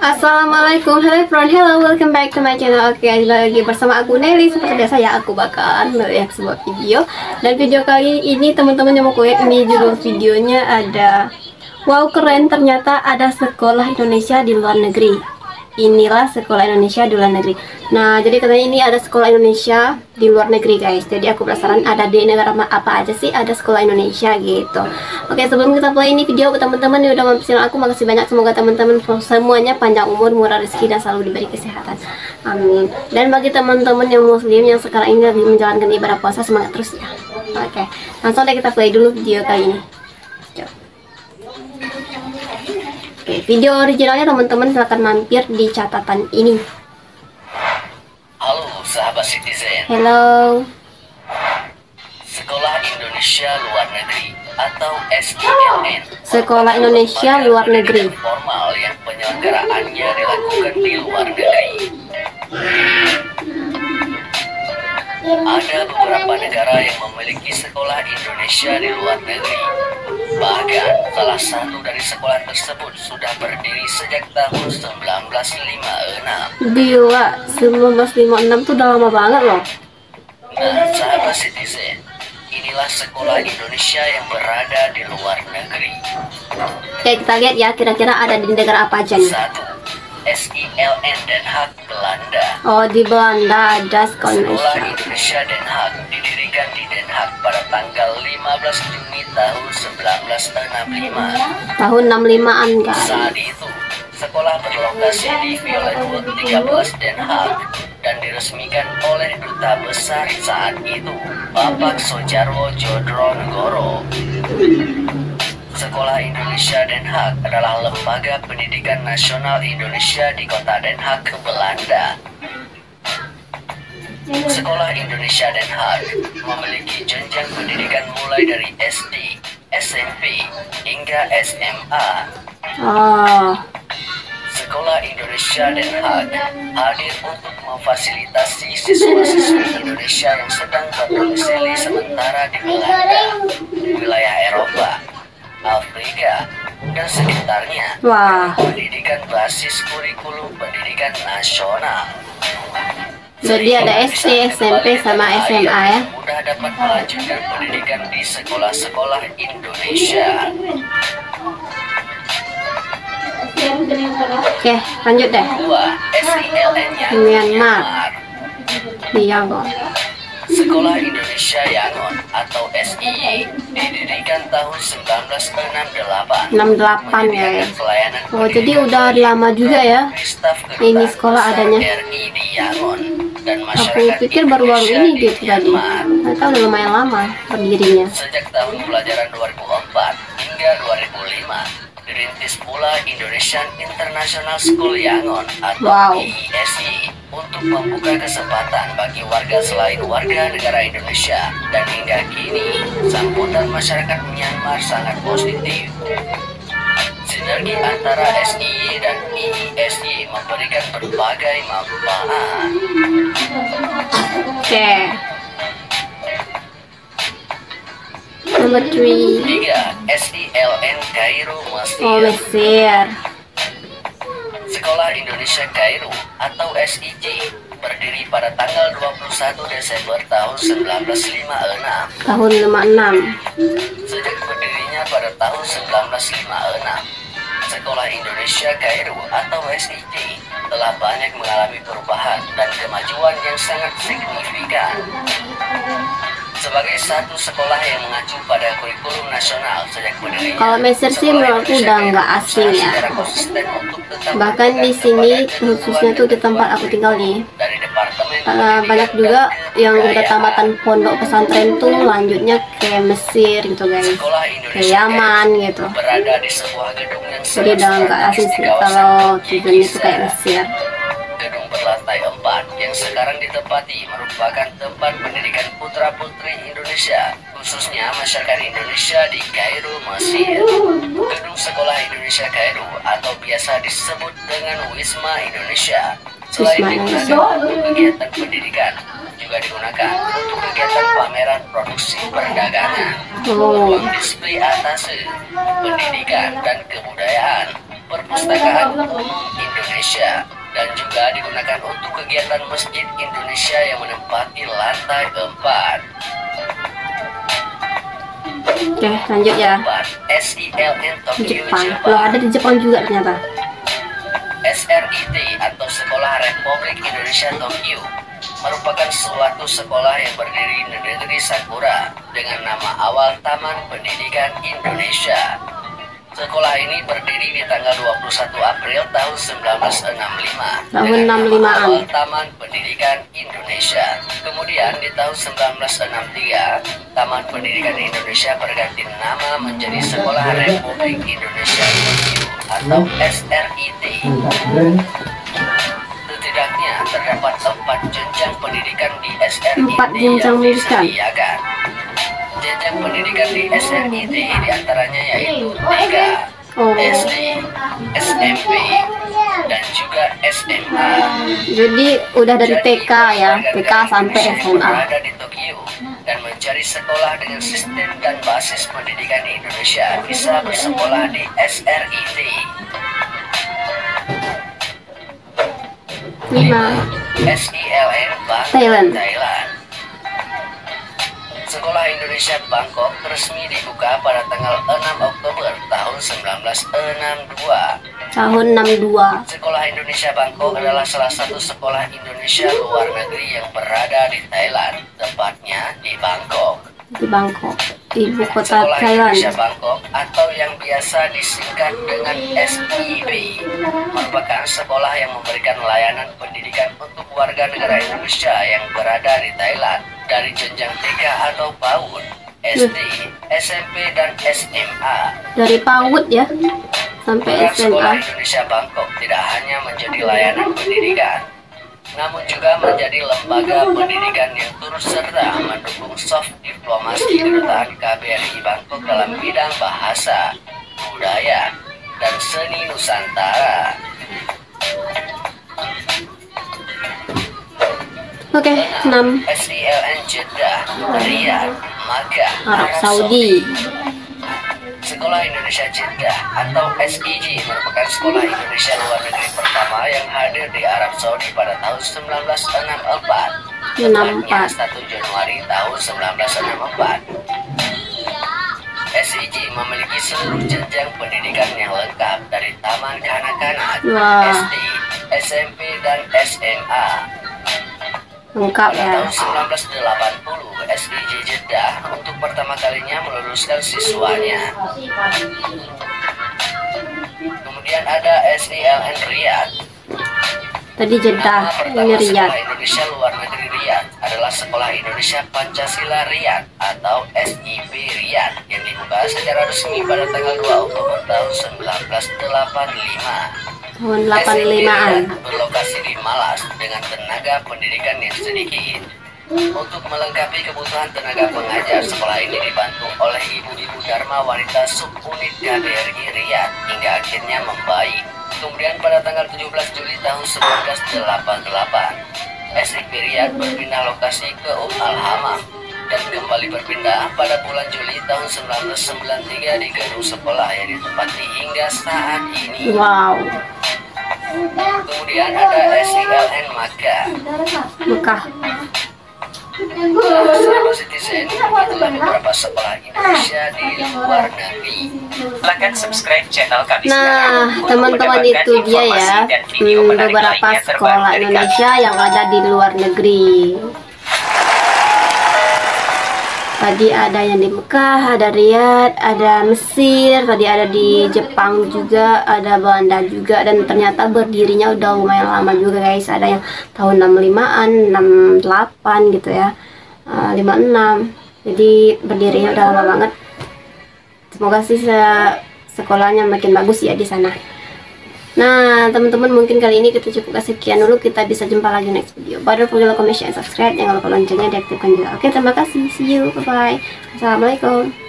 Assalamualaikum, hello everyone, hello, welcome back to my channel. Oke, lagi bersama aku Nelly. Seperti biasa ya, aku bakalan melihat sebuah video. Dan video kali ini teman-teman yang mau lihat, ini judul videonya ada wow, keren, ternyata ada sekolah Indonesia di luar negeri. Inilah sekolah Indonesia di luar negeri. Nah, jadi katanya ini ada sekolah Indonesia di luar negeri, guys. Jadi aku penasaran ada di negara apa aja sih ada sekolah Indonesia gitu. Oke, sebelum kita play ini video, teman-teman yang udah mampir channel aku, makasih banyak. Semoga teman-teman semuanya panjang umur, murah rezeki, dan selalu diberi kesehatan. Amin. Dan bagi teman-teman yang muslim yang sekarang ini lagi menjalankan ibadah puasa, semangat terus ya. Oke, langsung deh kita play dulu video kali ini. Oke, video originalnya teman-teman silahkan mampir di catatan ini. Halo sahabat Citizen. Hello. Sekolah Indonesia Luar Negeri atau SILN. Sekolah Indonesia Luar Negeri. Formal yang penyelenggaraannya dilakukan di luar negeri. Ada beberapa negara yang memiliki sekolah Indonesia di luar negeri. Bahkan salah satu dari sekolah tersebut sudah berdiri sejak tahun 1956. Gila, 1956 tuh udah lama banget loh. Nah, sahabat Citizen, inilah sekolah Indonesia yang berada di luar negeri. Oke, kita lihat ya, kira-kira ada di negara apa aja nih. 1. SILN Den Haag, Belanda. Oh, di Belanda ada sekolah Sekolah Indonesia. Indonesia Den Haag didirikan di Den Haag pada tanggal 15 Juni tahun 1965. Tahun 65-an, guys. Saat itu, sekolah berlokasi di Violetwood 13 Den Haag dan diresmikan oleh Duta Besar saat itu, Bapak Soejarwo Djodronegoro. Sekolah Indonesia Den Haag adalah lembaga pendidikan nasional Indonesia di kota Den Haag, Belanda. Sekolah Indonesia Den Haag memiliki jenjang pendidikan mulai dari SD, SMP, hingga SMA. Oh, Sekolah Indonesia Den Haag hadir untuk memfasilitasi siswa-siswi Indonesia yang sedang berdomisili sementara di Belanda, wilayah Eropa, Afrika, dan sekitarnya. wah. Pendidikan basis kurikulum pendidikan nasional. Jadi ada SD, SMP, sama SMA ya. Mudah dapat melanjutkan pendidikan di sekolah-sekolah Indonesia. Oke, lanjut deh. 2. SILN-nya Myanmar. Di Yangon. Sekolah Indonesia Yangon atau SIY didirikan tahun 1968. 68 ya. Pelayanan Oh, jadi udah lama juga ya ini sekolah adanya. RI di Yangon dan Aku masyarakat pikir baru-baru Indonesia ini di gitu tadi. Myanmar. Ternyata udah lumayan lama berdirinya. Sejak tahun pelajaran 2004 hingga 2005 dirintis pula Indonesian International School Yangon atau Wow. IISI untuk membuka kesempatan bagi warga selain warga negara Indonesia, dan hingga kini sambutan masyarakat Myanmar sangat positif. Sinergi antara SIY dan IISI memberikan berbagai manfaat. Oke. Nomor 3. 3. SILN Kairo, Oh, Mesir. Mesir. Sekolah Indonesia Kairo atau SIJ berdiri pada tanggal 21 Desember tahun 1956. Tahun 56. Sejak berdirinya pada tahun 1956, Sekolah Indonesia Kairo atau SIJ telah banyak mengalami perubahan dan kemajuan yang sangat signifikan. Sebagai satu sekolah yang mengacu pada kurikulum nasional sejak berdirinya, Kalau Mesir sih Sekolah menurutku Indonesia udah Kairo nggak asing berusaha ya. secara konsisten untuk tetap Bahkan di memberikan sini kepada khususnya tuh di tempat aku tinggal nih. dari Departemen Banyak Pendidikan juga dan yang udah Kebudayaan. tamatan pondok pesantren tuh lanjutnya ke Mesir gitu, guys. Sekolah Ke Indonesia Yaman gitu. berada di sebuah gedung yang Jadi udah nggak strategis asing di sih kawasan kalau Bukit tujuannya tuh kayak Kisah. Mesir. Gedung berlantai 4 yang sekarang ditempati merupakan tempat pendidikan putra-putri Indonesia, khususnya masyarakat Indonesia di Kairo, Mesir. Gedung Sekolah Indonesia Kairo atau biasa disebut dengan Wisma Indonesia, selain Wisma digunakan Indonesia. untuk kegiatan pendidikan, juga digunakan untuk kegiatan pameran produksi perdagangan, Oh. ruang display atase, pendidikan dan kebudayaan, Perpustakaan Umum Indonesia, dan juga digunakan untuk kegiatan Masjid Indonesia yang menempati lantai 4. Oke, lanjut ya. SILN Tokyo, Jepang. Loh, ada di Jepang juga ternyata. SRIT atau Sekolah Republik Indonesia Tokyo merupakan suatu sekolah yang berdiri di negeri Sakura dengan nama awal Taman Pendidikan Indonesia. Sekolah ini berdiri di tanggal 21 April tahun 1965 Tahun dengan 65-an. nama awal Taman Pendidikan Indonesia. Kemudian di tahun 1963, Taman Pendidikan Indonesia berganti nama menjadi Sekolah Republik Indonesia Tokyo atau SRIT. Setidaknya terdapat 4 jenjang pendidikan di SRIT 4 jenjang yang pendidikan. disediakan. Jenjang pendidikan di SRIT diantaranya yaitu 3, Oh. SD, SMP, dan juga SMA. Jadi udah dari Jadi, TK ya, TK sampai Indonesia SMA. berada di Tokyo dan mencari sekolah dengan sistem dan basis pendidikan Indonesia bisa bersekolah di SRIT. 5. SILN Bangkok, Thailand. Thailand. Sekolah Indonesia Bangkok resmi dibuka pada tanggal 6 Oktober tahun 1962. Tahun 62 Sekolah Indonesia Bangkok adalah salah satu sekolah Indonesia luar negeri yang berada di Thailand, tepatnya di Bangkok. di Bangkok, ibu kota Sekolah Thailand. Indonesia Bangkok atau yang biasa disingkat dengan SIB merupakan sekolah yang memberikan layanan pendidikan untuk warga negara Indonesia yang berada di Thailand dari jenjang TK atau PAUD, SD, SMP, dan SMA. Dari PAUD ya sampai Peran Sekolah SMA. Indonesia Bangkok tidak hanya menjadi layanan pendidikan, namun juga menjadi lembaga pendidikan yang turut serta mendukung soft diplomasi kedutaan KBRI Bangkok dalam bidang bahasa, budaya, dan seni Nusantara. Oke, 6. SILN Jeddah, Riyadh, Makkah, Arab Saudi. Sekolah Indonesia Jeddah atau SIJ merupakan sekolah Indonesia luar negeri pertama yang hadir di Arab Saudi pada tahun 1964. Tepatnya 1 Januari tahun 1964. SIJ memiliki seluruh jenjang pendidikan yang lengkap dari taman kanak-kanak, Wah. SD, SMP, dan SMA. Lengkap Pada ya. tahun 1980, SIJ Jeddah untuk pertama kalinya meluluskan siswanya. Kemudian ada SILN Riyadh. Tadi Jeddah, Nama ini pertama Riyadh. Sekolah Indonesia Luar Negeri Riyadh adalah Sekolah Indonesia Pancasila Riyadh atau SIP Riyadh yang dibuka secara resmi pada tanggal 2 Oktober tahun 1985. Tahun SIP 85-an. Riyadh berlokasi di Malas dengan tenaga pendidikan yang sedikit. Untuk melengkapi kebutuhan tenaga pengajar, sekolah ini dibantu oleh ibu-ibu Dharma Wanita Subunit KBRI Riyadh hingga akhirnya membaik. Kemudian pada tanggal 17 Juli tahun 1988, SIP Riyadh berpindah lokasi ke Al-Hamam dan kembali berpindah pada bulan Juli tahun 1993 di gedung sekolah yang ditempati hingga saat ini. Wow, Kemudian ada SILN Makkah. Mekah. Nah, sahabat citizen, itulah beberapa sekolah Indonesia di luar negeri. Silakan subscribe channel kami Nah, sekarang untuk teman-teman mendapatkan itu dia informasi ya, dan video menarik beberapa lainnya terbaru sekolah dari kami. Indonesia yang ada di luar negeri. Tadi ada yang di Mekah, ada Riyadh, ada Mesir, tadi ada di Jepang juga, ada Belanda juga, dan ternyata berdirinya udah lumayan lama juga guys. Ada yang tahun 65-an, 68 gitu ya, 56. Jadi berdirinya udah lama banget. Semoga sih sekolahnya makin bagus ya di sana. Nah, teman-teman, mungkin kali ini kita cukup sekian dulu. Kita bisa jumpa lagi next video. Don't forget to comment, share, and subscribe. Jangan lupa loncengnya diaktifkan juga. Oke, terima kasih. See you. Bye-bye. Assalamualaikum.